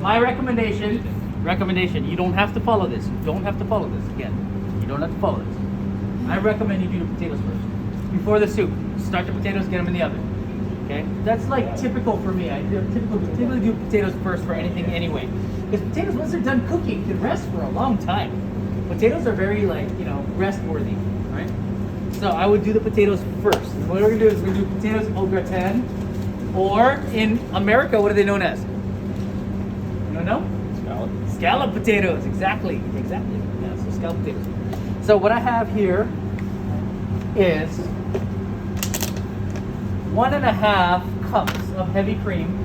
My recommendation, you don't have to follow this. You don't have to follow this. Again, you don't have to follow this. I recommend you do the potatoes first. Before the soup, start the potatoes, get them in the oven. Okay? That's like typical for me. I typically do potatoes first for anything anyway. Because potatoes, once they're done cooking, can rest for a long time. Potatoes are very, like, you know, rest worthy, right? So I would do the potatoes first. And what we're gonna do is we're gonna do potatoes au gratin, or in America, what are they known as? You don't know? Scallop potatoes, exactly. Yeah, so scallop potatoes. So what I have here is 1.5 cups of heavy cream,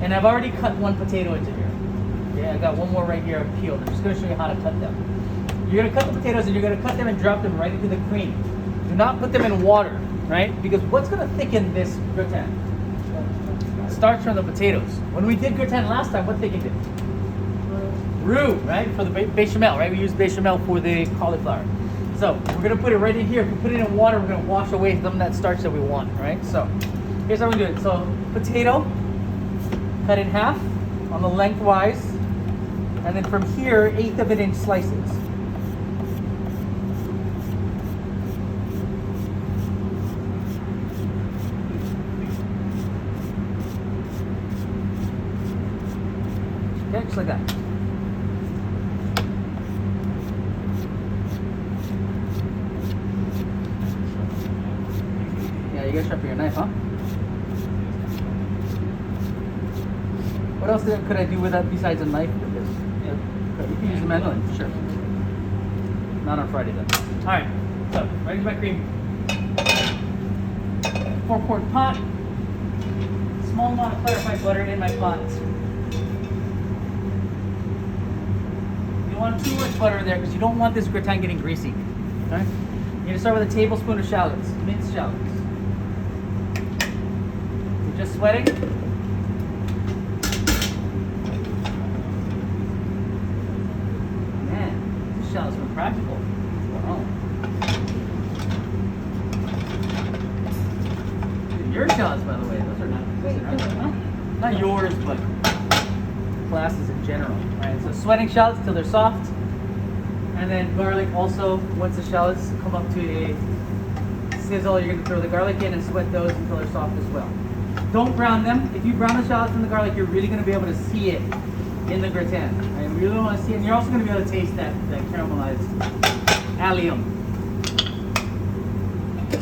and I've already cut one potato into here. Okay, I got one more right here peeled. I'm just going to show you how to cut them. You're going to cut the potatoes, and you're going to cut them and drop them right into the cream. Do not put them in water, right? Because what's going to thicken this gratin? Starch from the potatoes. When we did gratin last time, what thickened it? Roux, right? For the bechamel, right? We use bechamel for the cauliflower. So we're gonna put it right in here. If we put it in water, we're gonna wash away some of that starch that we want, right? So here's how we do it. So potato, cut in half on the lengthwise, and then from here, 1/8 of an inch slices. Okay, just like that. You gotta sharpen your knife, huh? What else could I do with that besides a knife with this? Yeah, you can use a mandolin, sure. Not on Friday then. Alright, so ready for my cream. 4-quart pot. Small amount of clarified butter in my pot. You don't want too much butter in there because you don't want this gratin getting greasy. Okay? You're gonna start with a tablespoon of shallots, minced shallots. Just sweating. Man, this shallot's been practical. Wow. Your shallots, by the way, those are not not yours, but classes in general. All right, so sweating shallots till they're soft, and then garlic also. Once the shallots come up to a sizzle, you're gonna throw the garlic in and sweat those until they're soft as well. Don't brown them. If you brown the shallots and the garlic, you're really going to be able to see it in the gratin. Right? You really want to see it, and you're also going to be able to taste that caramelized allium.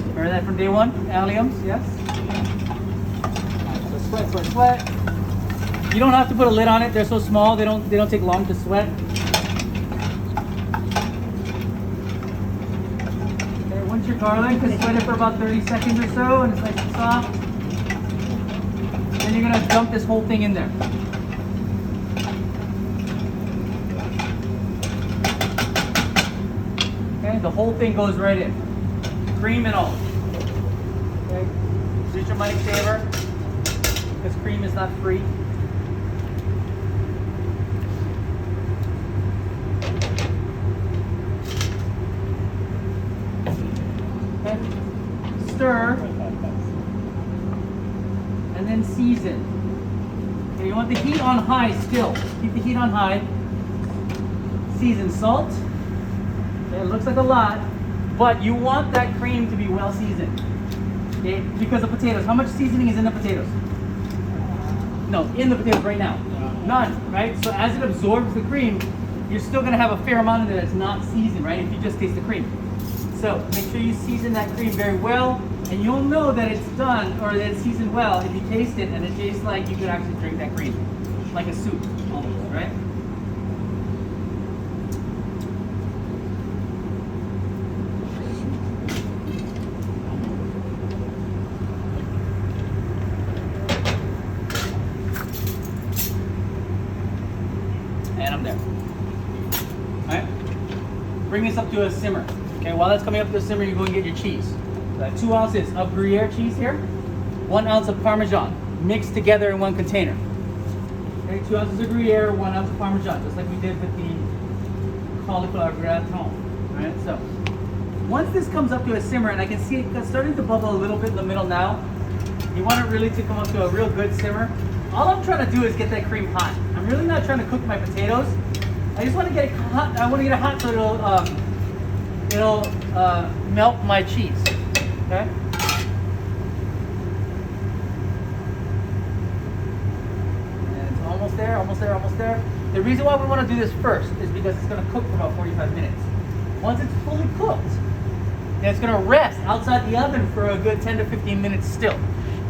Remember that from day one? Alliums, yes? Right, so sweat. You don't have to put a lid on it. They're so small, they don't take long to sweat. Okay, once your garlic has sweated for about 30 seconds or so, and it's nice and soft, then you're gonna dump this whole thing in there. Okay, the whole thing goes right in. Cream and all. Okay, do your money favor, because cream is not free. Okay, stir. And then season. Okay, you want the heat on high still. Keep the heat on high. Season salt. Okay, it looks like a lot, but you want that cream to be well seasoned. Okay, because of potatoes. How much seasoning is in the potatoes? No, in the potatoes right now. None, right? So as it absorbs the cream, you're still gonna have a fair amount of it that's not seasoned, right? If you just taste the cream. So make sure you season that cream very well. And you'll know that it's done, or that it's seasoned well, if you taste it and it tastes like you could actually drink that cream. Like a soup, almost, right? And I'm there. Alright? Bring this up to a simmer. Okay, while that's coming up to a simmer, you go and get your cheese. 2 ounces of Gruyere cheese here, 1 ounce of Parmesan, mixed together in one container. Okay, 2 ounces of Gruyere, 1 ounce of Parmesan, just like we did with the cauliflower gratin. Right? So once this comes up to a simmer, and I can see it starting to bubble a little bit in the middle now, you want it really to come up to a real good simmer. All I'm trying to do is get that cream hot. I'm really not trying to cook my potatoes. I just want to get it hot. I want to get it hot so it'll melt my cheese. Okay. And it's almost there, almost there, almost there. The reason why we want to do this first is because it's going to cook for about 45 minutes. Once it's fully cooked, then it's going to rest outside the oven for a good 10 to 15 minutes still.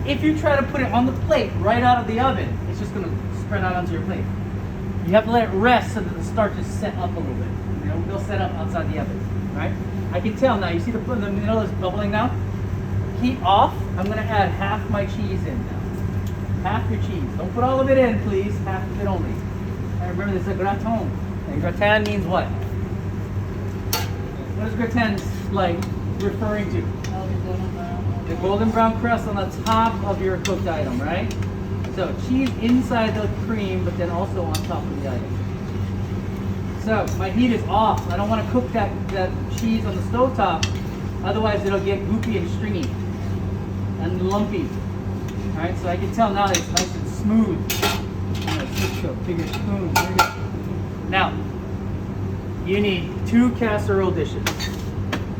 If you try to put it on the plate right out of the oven, it's just going to spread out onto your plate. You have to let it rest so that the starch is set up a little bit. You know, they'll set up outside the oven, right? I can tell now. You see the middle is bubbling now? Heat off. I'm going to add half my cheese in now. Half your cheese. Don't put all of it in, please. Half of it only. And remember, this is a gratin. And gratin means what? What is gratin like referring to? The golden brown crust on the top of your cooked item, right? So cheese inside the cream, but then also on top of the item. So my heat is off. I don't want to cook that cheese on the stovetop, otherwise it'll get goopy and stringy and lumpy. All right, so I can tell now that it's nice and smooth. I'm gonna switch to a bigger spoon. There we go. Now, you need 2 casserole dishes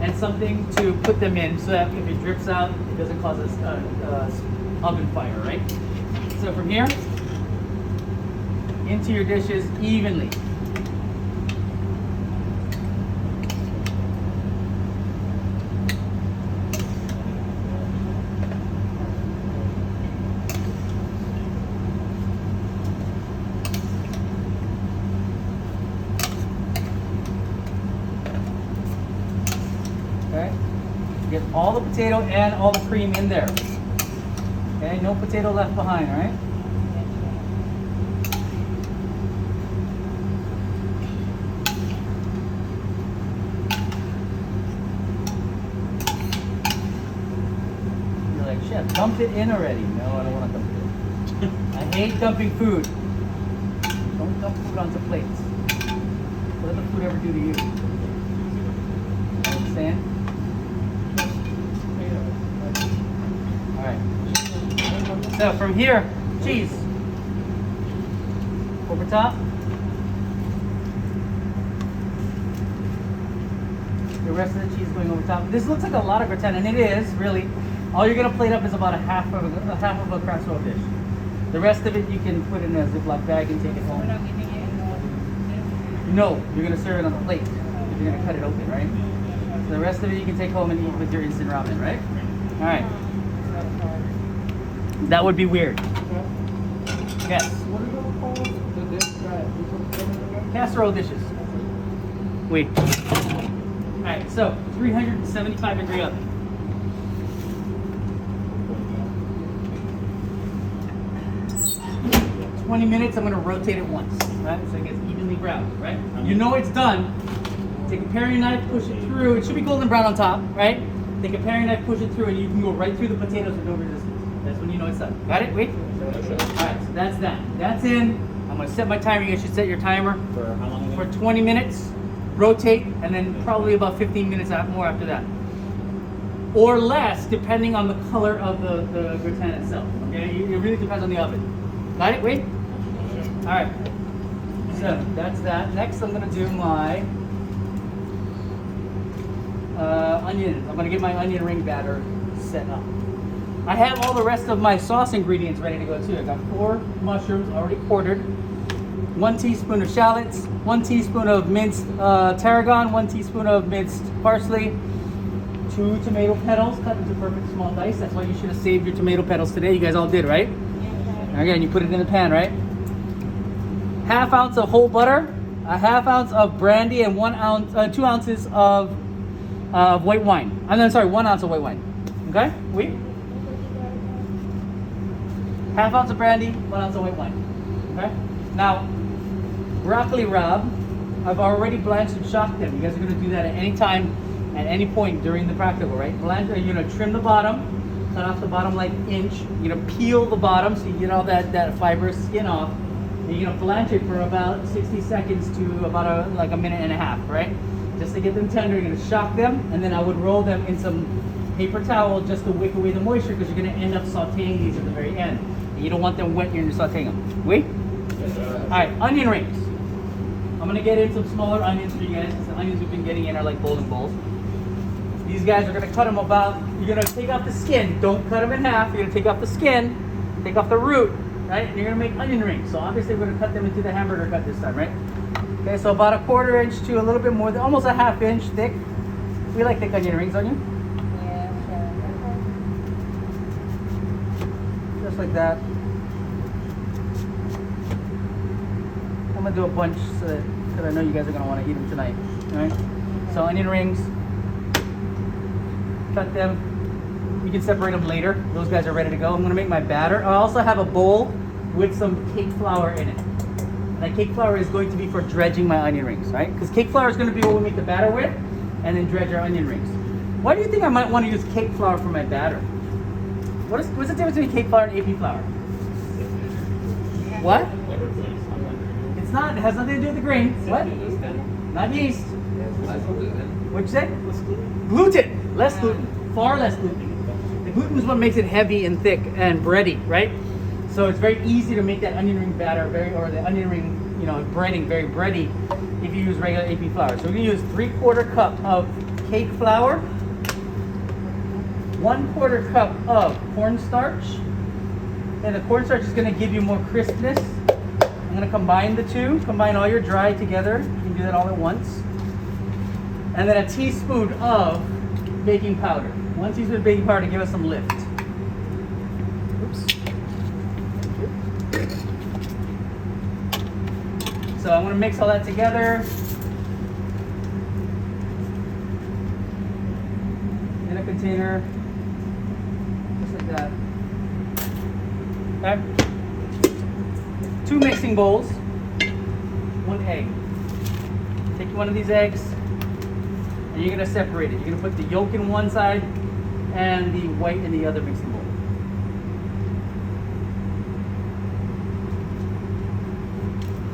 and something to put them in so that if it drips out, it doesn't cause a oven fire, right? So from here, into your dishes evenly. Okay, get all the potato and all the cream in there. Okay, no potato left behind, all right? You're like, chef, dump it in already. No, I don't want to dump it in. I hate dumping food. Don't dump food onto plates. What does the food ever do to you? You know what I'm saying? So from here, cheese over top. The rest of the cheese going over top. This looks like a lot of gratin, and it is really. All you're gonna plate up is about a half of a casserole dish. The rest of it you can put in a Ziploc bag and take it home. No, you're gonna serve it on the plate. You're gonna cut it open, right? So the rest of it you can take home and eat with your instant ramen, right? All right. That would be weird. Yes. What are those called? The dish Casserole dishes. Wait. Alright, so 375 degree oven. For 20 minutes, I'm going to rotate it once, right? So it gets evenly browned, right? You know it's done. Take a paring knife, push it through. It should be golden brown on top, right? Take a paring knife, push it through, and you can go right through the potatoes with no resistance. That's when you know it's done. Got it? Wait. Alright, so that's that. That's in. I'm going to set my timer. You should set your timer For how long? for 20 minutes. Rotate, and then probably about 15 minutes more after that. Or less, depending on the color of the gratin itself. Okay? It really depends on the oven. Got it? Wait. Alright. So, that's that. Next, I'm going to do my onion. I'm going to get my onion ring batter set up. I have all the rest of my sauce ingredients ready to go too. I got 4 mushrooms already quartered, 1 teaspoon of shallots, 1 teaspoon of minced tarragon, 1 teaspoon of minced parsley, 2 tomato petals cut into perfect small dice. That's why you should have saved your tomato petals today. You guys all did, right? Again, you put it in the pan, right? 1/2 ounce of whole butter, 1/2 ounce of brandy, and 2 ounces of white wine. I'm sorry, 1 ounce of white wine. Okay? Wait. 1/2 ounce of brandy, 1 ounce of white wine. Okay? Now, broccoli rabe, I've already blanched and shocked them. You guys are going to do that at any time, at any point during the practical, right? Blanch, you're going to trim the bottom, cut off the bottom like inch. You're going to peel the bottom so you get all that fibrous skin off. And you're going to blanch it for about 60 seconds to about like a minute and a half, right? Just to get them tender, you're going to shock them, and then I would roll them in some paper towel just to wick away the moisture because you're going to end up sauteing these at the very end. You don't want them wet when you're sauteing them. Wait? Yes, Alright, onion rings. I'm gonna get in some smaller onions for you guys, because the onions we've been getting in are like bowling balls. These guys are gonna cut them about, you're gonna take off the skin. Don't cut them in half. You're gonna take off the skin, take off the root, right? And you're gonna make onion rings. So obviously we're gonna cut them into the hamburger cut this time, right? Okay, so about a 1/4 inch to a little bit more, almost a 1/2 inch thick. We like thick onion rings, don't you? Yeah, sure. Just like that. I'm gonna do a bunch so that, because I know you guys are gonna want to eat them tonight. All right. So onion rings. Cut them. You can separate them later. Those guys are ready to go. I'm gonna make my batter. I also have a bowl with some cake flour in it. And that cake flour is going to be for dredging my onion rings, right? Because cake flour is going to be what we make the batter with, and then dredge our onion rings. Why do you think I might want to use cake flour for my batter? What's the difference between cake flour and AP flour? What? It's not. It has nothing to do with the grain. What? Not yeast. What'd you say? Gluten. Less gluten. Far less gluten. The gluten is what makes it heavy and thick and bready, right? So it's very easy to make that onion ring batter or the onion ring, breading very bready if you use regular AP flour. So we're gonna use 3/4 cup of cake flour, 1/4 cup of cornstarch, and the cornstarch is gonna give you more crispness. I'm gonna combine the two, combine all your dry together. You can do that all at once. And then a teaspoon of baking powder. 1 teaspoon of baking powder to give us some lift. Oops. So I'm going to mix all that together in a container, just like that. Okay. 2 mixing bowls, 1 egg. Take one of these eggs and you're going to separate it. You're going to put the yolk in one side and the white in the other mixing bowl.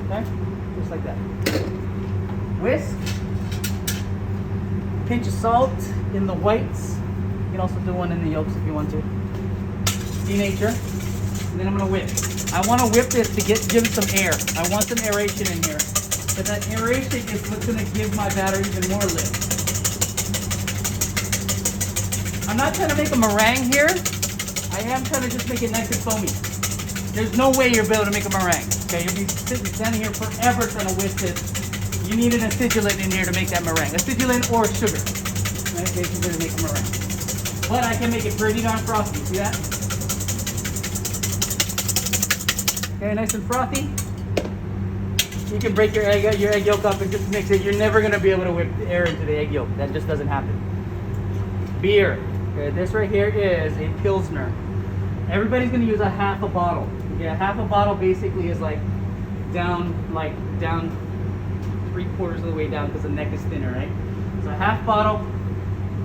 Okay? Just like that. Whisk. Pinch of salt in the whites. You can also do one in the yolks if you want to. See nature. And then I'm gonna whip. I want to whip this to give it some air. I want some aeration in here. But that aeration is what's gonna give my batter even more lift. I'm not trying to make a meringue here. I am trying to just make it nice and foamy. There's no way you'll be able to make a meringue. Okay, you'll be standing here forever trying to whisk this. You need an acidulant in here to make that meringue. Acidulant or sugar. Right, basically to make a meringue. But I can make it pretty darn frothy. See that? Okay, nice and frothy. You can break your egg yolk up and just mix it. You're never gonna be able to whip air into the egg yolk. That just doesn't happen. Beer. Okay, this right here is a Pilsner. Everybody's gonna use a 1/2 bottle. Okay, a 1/2 bottle basically is like down 3/4 of the way down because the neck is thinner, right? So a 1/2 bottle.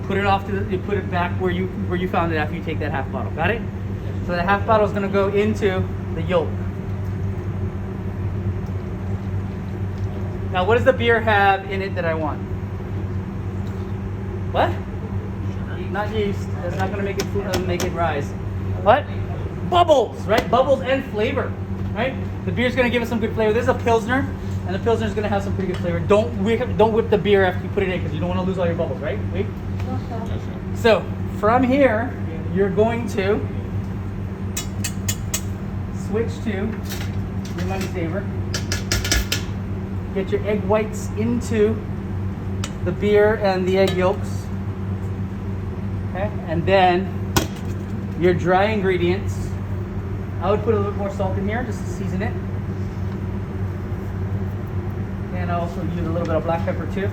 Put it off you put it back where you found it after you take that 1/2 bottle. Got it? So the 1/2 bottle is gonna go into the yolk. Now, what does the beer have in it that I want? What? Not yeast. That's not going to make it rise. What? Bubbles, right? Bubbles and flavor, right? The beer's going to give us some good flavor. This is a Pilsner, and the Pilsner is going to have some pretty good flavor. Don't whip the beer after you put it in because you don't want to lose all your bubbles, right? Wait. So from here, you're going to switch to your money saver. Get your egg whites into the beer and the egg yolks. Okay, and then your dry ingredients. I would put a little bit more salt in here just to season it. And I also use a little bit of black pepper too.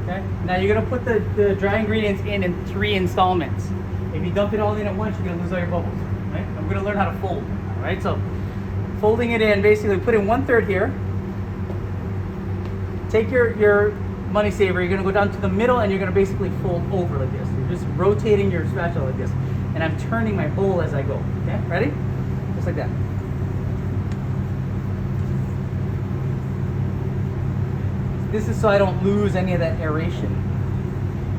Okay, now you're gonna put the dry ingredients in 3 installments. If you dump it all in at once, you're gonna lose all your bubbles. Right? I'm gonna learn how to fold. All right, so folding it in, basically put in 1/3 here. Take your money saver, you're gonna go down to the middle and you're gonna basically fold over like this. You're just rotating your spatula like this. And I'm turning my bowl as I go. Okay, ready? Just like that. This is so I don't lose any of that aeration.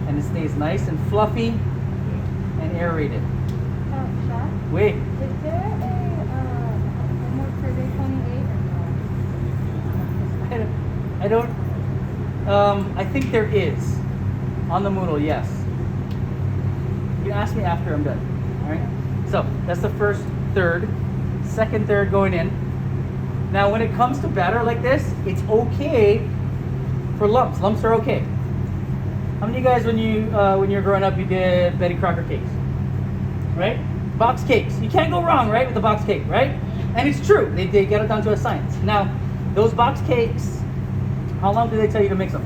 And it stays nice and fluffy and aerated. chef, Wait. is there a homework for day 28 or no? I don't. I think there is on the Moodle. Yes. You can ask me after I'm done. All right. So that's the first third. Second third going in. Now, when it comes to batter like this, it's okay for lumps. Lumps are okay. How many of you guys, when you're growing up, you did Betty Crocker cakes, right? Box cakes. You can't go wrong, right, with the box cake, right? And it's true. They get it down to a science. Now, those box cakes, how long do they tell you to mix them?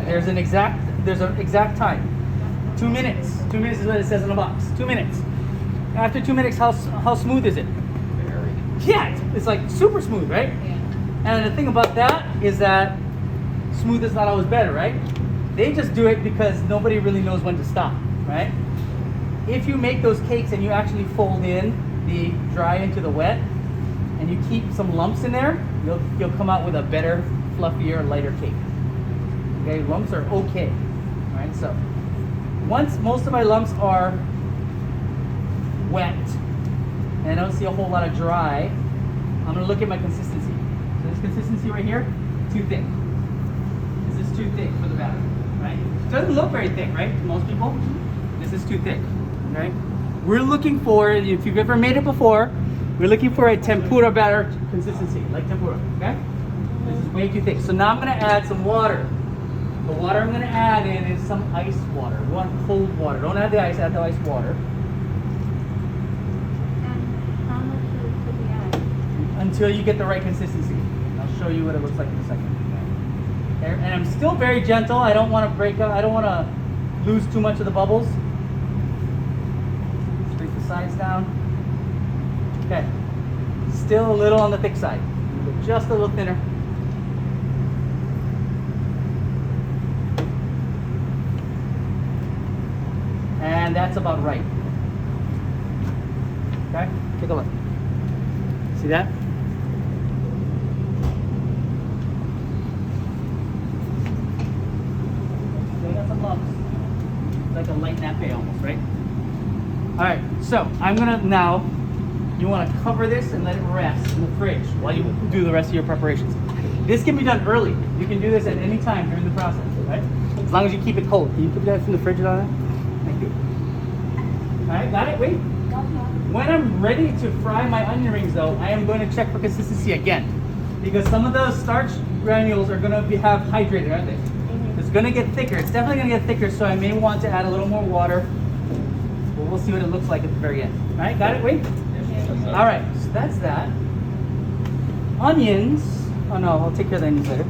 There's an exact time. 2 minutes. 2 minutes is what it says in the box. 2 minutes. After 2 minutes, how smooth is it? Very. Yeah, it's like super smooth, right? And the thing about that is that smooth is not always better, right? They just do it because nobody really knows when to stop, right? If you make those cakes and you actually fold in the dry into the wet, and you keep some lumps in there, you'll come out with a better, fluffier, lighter cake. Okay, lumps are okay, all right? So once most of my lumps are wet, and I don't see a whole lot of dry, I'm gonna look at my consistency. So this consistency right here, too thick. This is too thick for the batter, right? It doesn't look very thick, right, to most people? This is too thick, okay? We're looking for, if you've ever made it before, we're looking for a tempura batter consistency, like tempura, okay? This is way too thick. So now I'm gonna add some water. The water I'm gonna add in is some ice water. We want cold water. Don't add the ice, add the ice water. And how much should we add? Until you get the right consistency. I'll show you what it looks like in a second. Okay? And I'm still very gentle. I don't want to break up. I don't want to lose too much of the bubbles. Scrape the sides down. Okay. Still a little on the thick side. Just a little thinner. And that's about right. Okay? Take a look. See that? They got some lumps. It's like a light nappe almost, right? Alright, so I'm gonna now, you wanna cover this and let it rest in the fridge while you do the rest of your preparations. This can be done early. You can do this at any time during the process, right? As long as you keep it cold. Can you put that in the fridge on that? Thank you. Alright, got it? Wait. When I'm ready to fry my onion rings though, I am going to check for consistency again. Because some of those starch granules are going to have hydrated, aren't they? It's going to get thicker. It's definitely going to get thicker, so I may want to add a little more water. But we'll see what it looks like at the very end. Alright, got it? Wait. Alright, so that's that. Onions. Oh no, I'll take care of the onions later.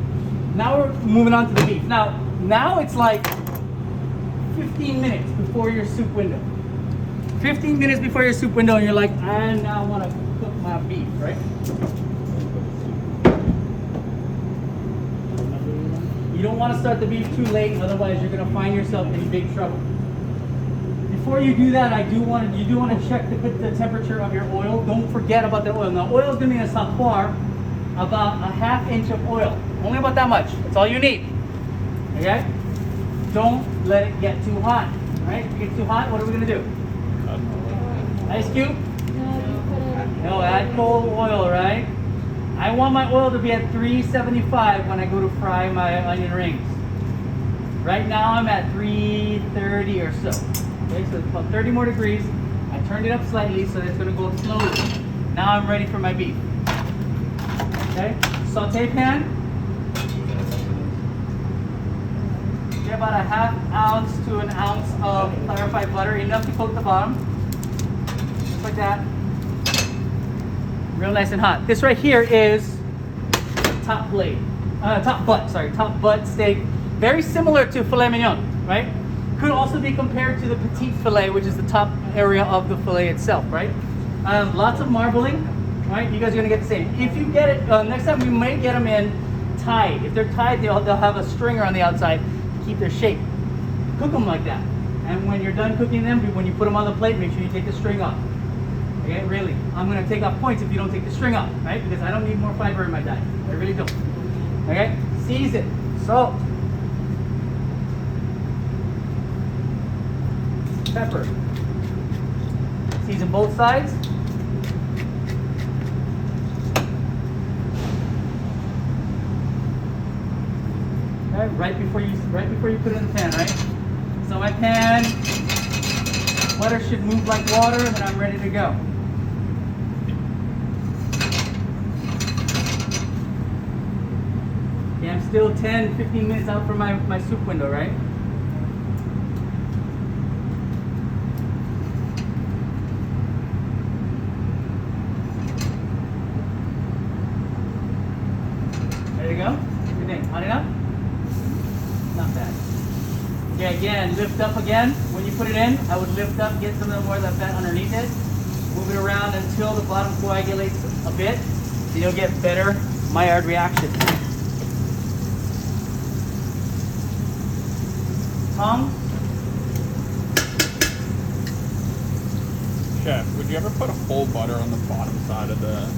Now we're moving on to the beef. Now it's like 15 minutes before your soup window. 15 minutes before your soup window and you're like, I now want to cook my beef, right? You don't want to start the beef too late, otherwise you're going to find yourself in big trouble. Before you do that, you do want to check the temperature of your oil. Don't forget about the oil. Now, oil is going to be a saupoir, about a ½ inch of oil. Only about that much. That's all you need. Okay? Don't let it get too hot. All right? If it gets too hot, what are we going to do? Ice cube? No, add cold oil, right? I want my oil to be at 375 when I go to fry my onion rings. Right now I'm at 330 or so. Okay, so it's about 30 more degrees. I turned it up slightly so that it's going to go slowly. Now I'm ready for my beef. Okay, saute pan. Get about a ½ ounce to an ounce of clarified butter, enough to coat the bottom. Just like that. Real nice and hot. This right here is top butt steak. Very similar to filet mignon, right? Could also be compared to the petite filet, which is the top area of the filet itself, right? Lots of marbling, right? You guys are gonna get the same. If you get it, next time we may get them in tied. If they're tied, they'll have a stringer on the outside to keep their shape. Cook them like that. And when you're done cooking them, when you put them on the plate, make sure you take the string off. Okay, really. I'm gonna take off points if you don't take the string off, right? Because I don't need more fiber in my diet. I really don't. Okay, season, salt. pepper. Season both sides. Okay, right before you put it in the pan, right? So my pan, butter should move like water, and then I'm ready to go. Okay, I'm still 10, 15 minutes out from my soup window, right? There you go. What do you think? Hot enough? Not bad. Okay, again, lift up again. When you put it in, I would lift up, get some of the more of that fat underneath it. Move it around until the bottom coagulates a bit. And you'll get better Maillard reaction. Tongue. Chef, would you ever put a whole butter on the bottom side of the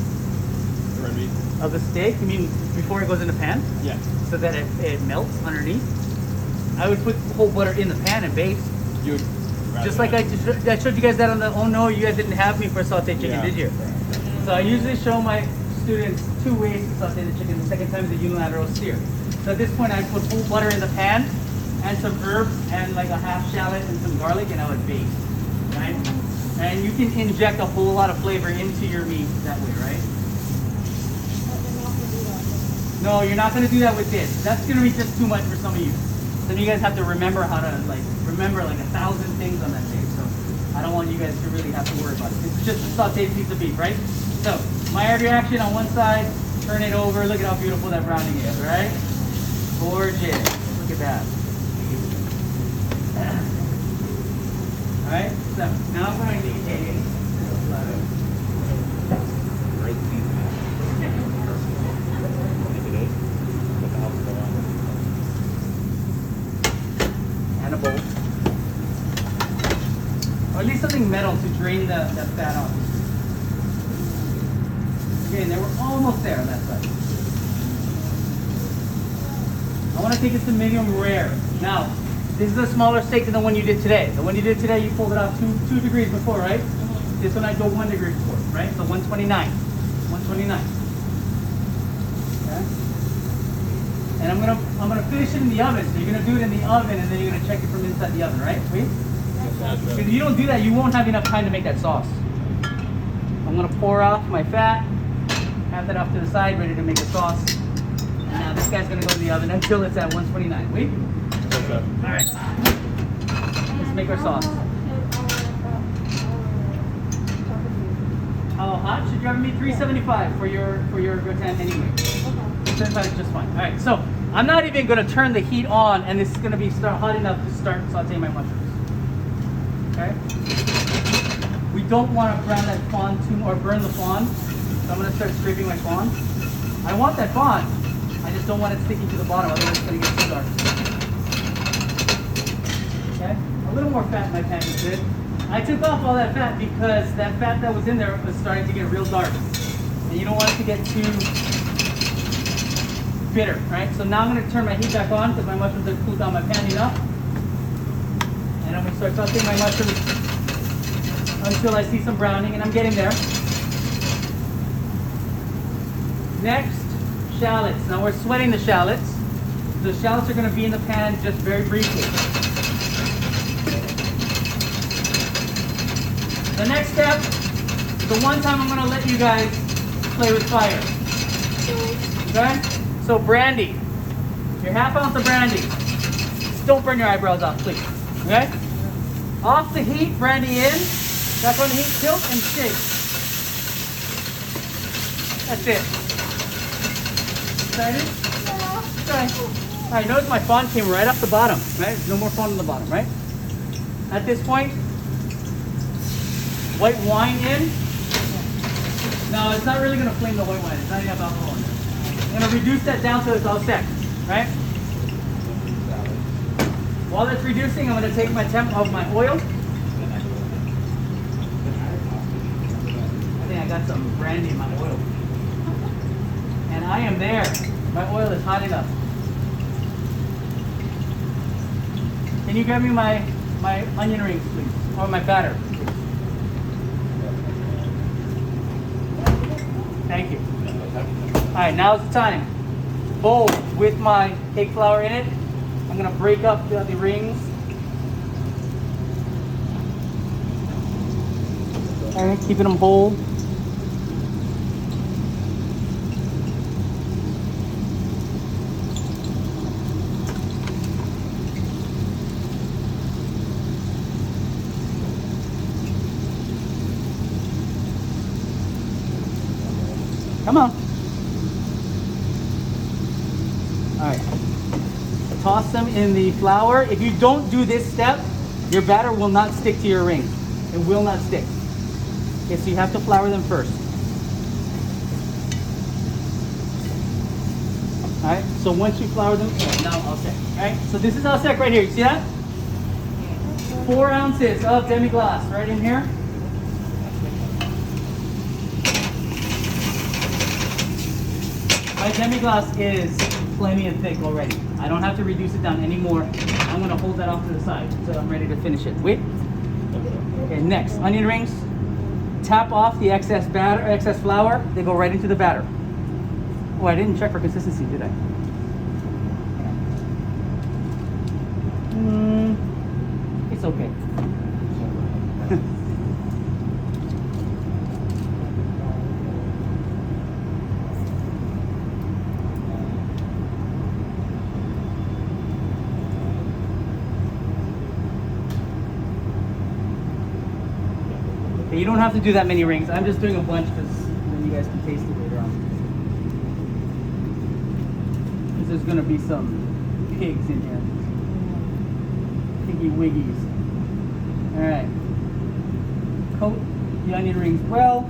red meat? Of the steak? You mean before it goes in the pan? Yeah. So that it melts underneath? I would put whole butter in the pan and baste. You would Just like I showed you guys that on the, oh no, you guys didn't have me for sauteed chicken, Yeah. did you? So I usually show my students 2 ways to saute the chicken. The second time is a unilateral sear. So at this point I put whole butter in the pan and some herbs and like a half shallot and some garlic, and I would baste, right? And you can inject a whole lot of flavor into your meat that way, right? No, you're not going to do that with this. That's going to be just too much for some of you. Then you guys have to remember how to remember like 1,000 things on that day. So I don't want you guys to really have to worry about it. It's just a sauteed piece of beef, right? So Maillard reaction on one side, turn it over. Look at how beautiful that browning is, right? Gorgeous. Look at that. All right. So now I'm going to need a and a bowl. Or at least something metal to drain the fat off. Okay, and we're almost there on that side. I want to take it to medium rare. Now, this is a smaller steak than the one you did today. The one you did today, you pulled it out two degrees before, right? This one I go 1 degree before, right? So 129. 129. Okay. And I'm gonna finish it in the oven. So you're gonna do it in the oven, and then you're gonna check it from inside the oven, right? Wait. If you don't do that, you won't have enough time to make that sauce. I'm gonna pour off my fat, have that off to the side, ready to make the sauce. And now this guy's gonna go in the oven until it's at 129. Wait. All right. Let's make our sauce. How hot? Should you have me 375 for your gratin anyway? 375 is just fine. All right. So I'm not even gonna turn the heat on, and this is gonna be hot enough to start sauteing my mushrooms. Okay. We don't want to brown that fond too or burn the fond. So I'm gonna start scraping my fond. I want that fond. I just don't want it sticking to the bottom, otherwise it's gonna get too dark. Okay, a little more fat in my pan is good. I took off all that fat because that fat that was in there was starting to get real dark. And you don't want it to get too bitter, right? So now I'm gonna turn my heat back on because my mushrooms have cooled down my pan enough. And I'm gonna start sauteing my mushrooms until I see some browning, and I'm getting there. Next, shallots. Now we're sweating the shallots. The shallots are gonna be in the pan just very briefly. The next step, the one time I'm gonna let you guys play with fire. Okay? So brandy, your ½ ounce of brandy. Just don't burn your eyebrows off, please. Okay? Off the heat, brandy in. That's on the heat, tilt and shake. That's it. Excited? Okay. All right, notice my fond came right off the bottom, right? There's no more fond on the bottom, right? At this point, white wine in. No, it's not really going to flame the white wine. It's not enough alcohol in there. I'm going to reduce that down till it's all set, right? While it's reducing, I'm going to take my temp of my oil. I think I got some brandy in my oil. And I am there. My oil is hot enough. Can you grab me my onion rings, please? Or my batter. Thank you. Alright, now's the time. Bowl with my cake flour in it. I'm gonna break up the rings. Alright, keeping them whole. Come on. All right. Toss them in the flour. If you don't do this step, your batter will not stick to your ring. It will not stick. Okay, so you have to flour them first. All right, so once you flour them, now I'll set. All right, so this is our sec right here. You see that? 4 ounces of demi-glace right in here. My demi-glace is plenty and thick already. I don't have to reduce it down anymore. I'm gonna hold that off to the side until I'm ready to finish it. Wait. Okay, next, onion rings. Tap off the excess batter, excess flour. They go right into the batter. Oh, I didn't check for consistency, did I? It's okay. You don't have to do that many rings. I'm just doing a bunch because then you guys can taste it later on. Because there's going to be some pigs in here. Piggy wiggies. Alright. Coat the onion rings well.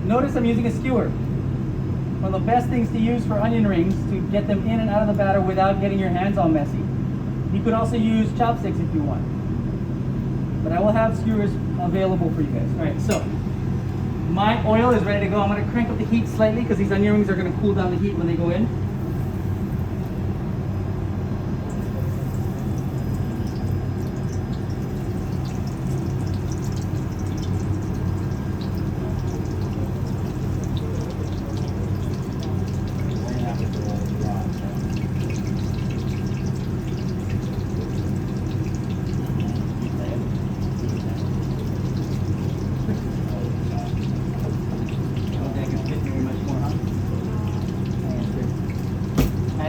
Notice I'm using a skewer. One of the best things to use for onion rings to get them in and out of the batter without getting your hands all messy. You could also use chopsticks if you want. But I will have skewers available for you guys. All right, so my oil is ready to go. I'm going to crank up the heat slightly because these onion rings are going to cool down the heat when they go in.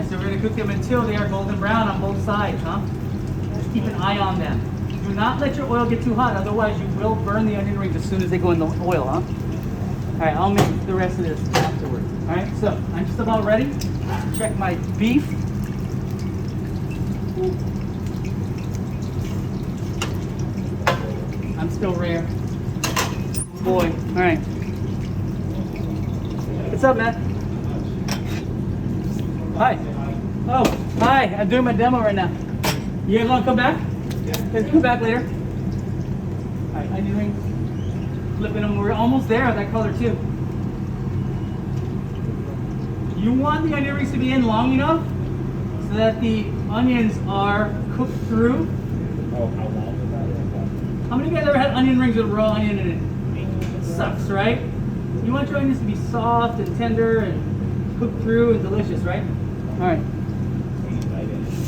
So we're going to cook them until they are golden brown on both sides, huh? Just keep an eye on them. Do not let your oil get too hot, otherwise you will burn the onion rings as soon as they go in the oil, huh? All right, I'll make the rest of this afterwards. All right, so I'm just about ready to check my beef. I'm still rare. Boy, all right. What's up, man? Hi. Oh, hi. I'm doing my demo right now. You guys want to come back? Yeah. Let's come back later. All right, onion rings. Flipping them. We're almost there. That color too. You want the onion rings to be in long enough so that the onions are cooked through. Oh, how long is that? How many of you guys ever had onion rings with raw onion in it? It sucks, right? You want your onions to be soft and tender and cooked through and delicious, right? All right.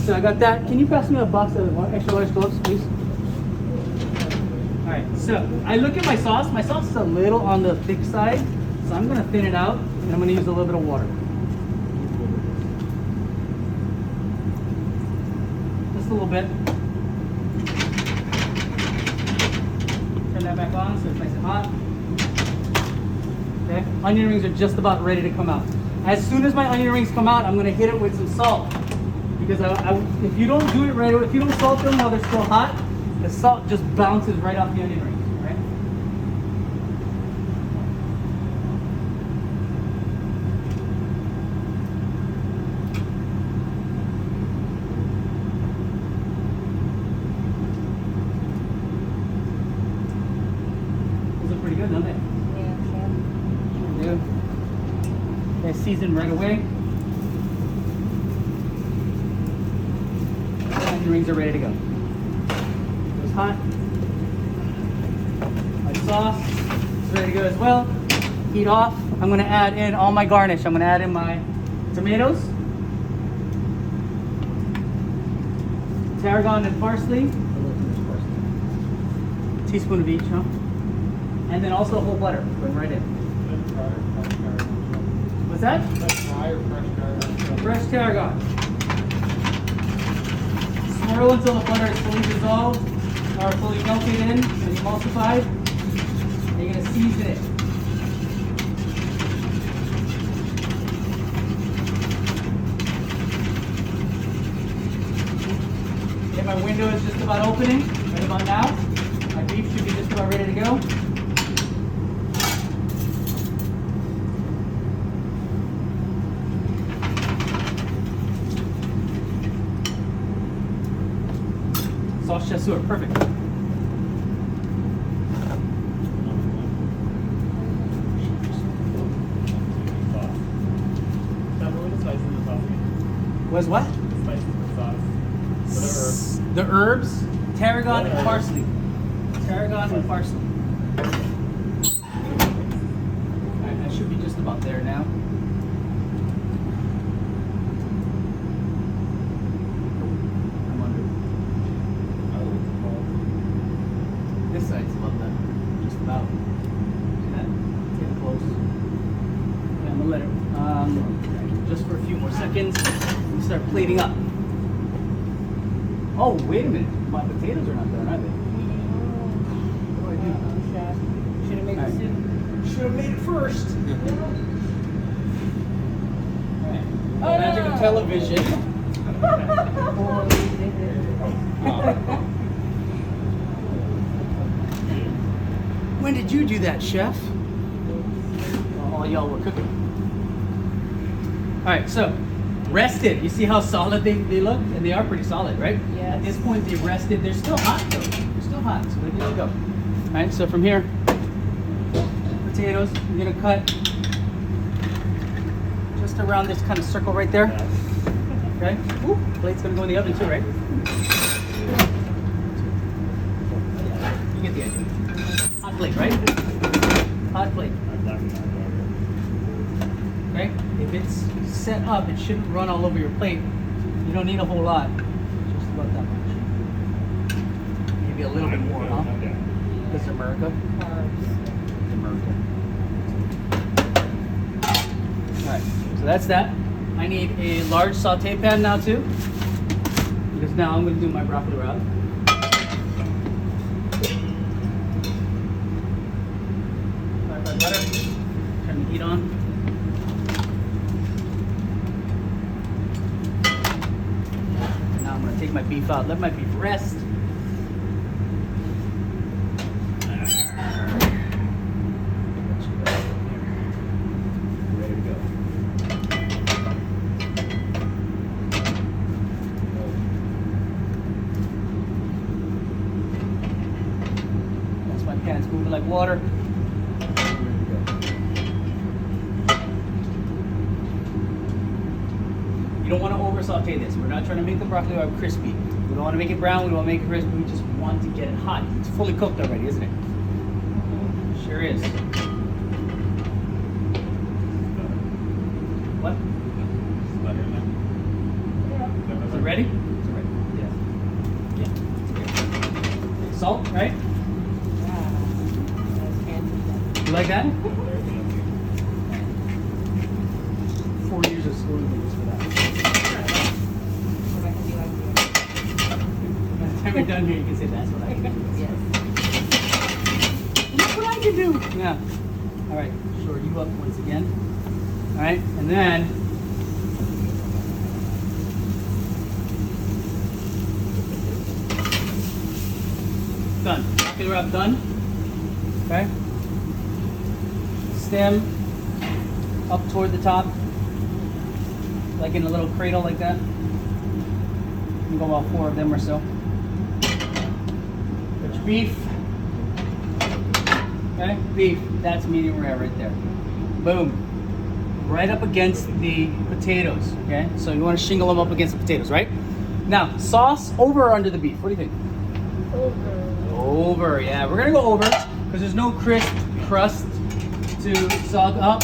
So I got that. Can you pass me a box of extra large cloves, please? All right. So I look at my sauce. My sauce is a little on the thick side, so I'm gonna thin it out, and I'm gonna use a little bit of water. Just a little bit. Turn that back on so it's nice and hot. Okay. Onion rings are just about ready to come out. As soon as my onion rings come out, I'm going to hit it with some salt. Because if you don't do it right away, if you don't salt them while they're still hot, the salt just bounces right off the onion rings, right? Those look pretty good, don't they? Yeah, Sure do. They're seasoned right away. The onion rings are ready to go. This hot. My sauce is ready to go as well. Heat off. I'm gonna add in all my garnish. I'm gonna add in my tomatoes, tarragon and parsley, a teaspoon of each, huh? And then also whole butter, going right in. What's that? Dry or fresh tarragon? Fresh tarragon. Swirl until the butter is fully dissolved or fully melted in and emulsified. And you're gonna season it. Okay, my window is just about opening, right about now. My beef should be just about ready to go. Sauce chasseur, perfect. Was what? The herbs, tarragon and parsley. Tarragon and parsley. Alright, that should be just about there now. I'm under. This side's about that. Just about. Yeah, getting close. Yeah, I'm gonna let it just for a few more seconds. We start plating up. Oh, wait a minute. My potatoes are not done, are they? What do I do? Should have made Alright. the soup. Should have made it first. Alright. Oh, Magic no. of television. When did you do that, chef? While y'all were cooking. Alright, so rested. You see how solid they look? And they are pretty solid, right? Yes. At this point, they rested. They're still hot, though. They're still hot, so they're good to go. Alright, so from here, potatoes, I'm gonna cut just around this kind of circle right there. Okay? Ooh, plate's gonna go in the oven too, right? You get the idea. Hot plate, right? Hot plate. Okay? If it's set up, it shouldn't run all over your plate. You don't need a whole lot. Just about that much. Maybe a little bit more, huh? This America. America. Alright, so that's that. I need a large saute pan now too. Because now I'm going to do my broccoli rabe. Butter. Turn the heat on. Now I'm going to take my beef out, let my beef rest. Ready to go. That's my pan's moving like water. You don't want to over saute this. We're not trying to make the broccoli rabe crispy. We don't want to make it brown. We don't want to make it crispy. We just want to get it hot. It's fully cooked already, isn't it? Sure is. What? Is it ready? Is it ready? Yeah. Yeah. Salt, right? You like that? 4 years of schooling just for that. By the time we're done here, you can say that's what I can do. Yes. Look what I can do. Yeah. All right. Shore you up once again. All right, and then done. Broccoli rabe done. Okay. Stem up toward the top, like in a little cradle like that. You can go about 4 of them or so. Put your beef. Okay, beef. That's medium rare right there. Boom. Right up against the potatoes. Okay, so you want to shingle them up against the potatoes, right? Now, sauce over or under the beef? What do you think? Over. Over, yeah. We're gonna go over because there's no crisp crust to sog up.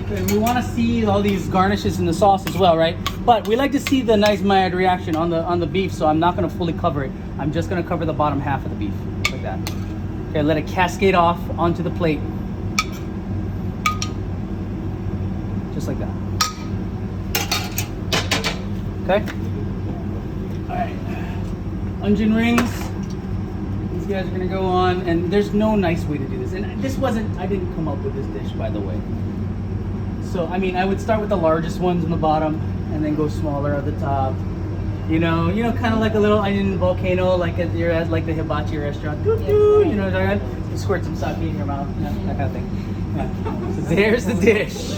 And we want to see all these garnishes in the sauce as well, right? But we like to see the nice mild reaction on the beef, so I'm not gonna fully cover it. I'm just gonna cover the bottom half of the beef, like that. Okay, let it cascade off onto the plate. Just like that. Okay? Alright. Onion rings. These guys are gonna go on, and there's no nice way to do this. And this wasn't, I didn't come up with this dish, by the way. So, I mean, I would start with the largest ones on the bottom, and then go smaller at the top. You know, kind of like a little onion volcano, like you're at like the hibachi restaurant. Doo -doo, you know what I'm saying? You squirt some sake in your mouth, that kind of thing. Yeah. So there's the dish.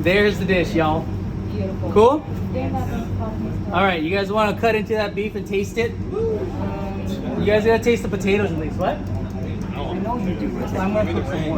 There's the dish, y'all. Beautiful. Cool? They're not gonna call me stuff. All right, you guys want to cut into that beef and taste it? You guys gotta taste the potatoes at least. What? I know you do. I'm gonna put some more.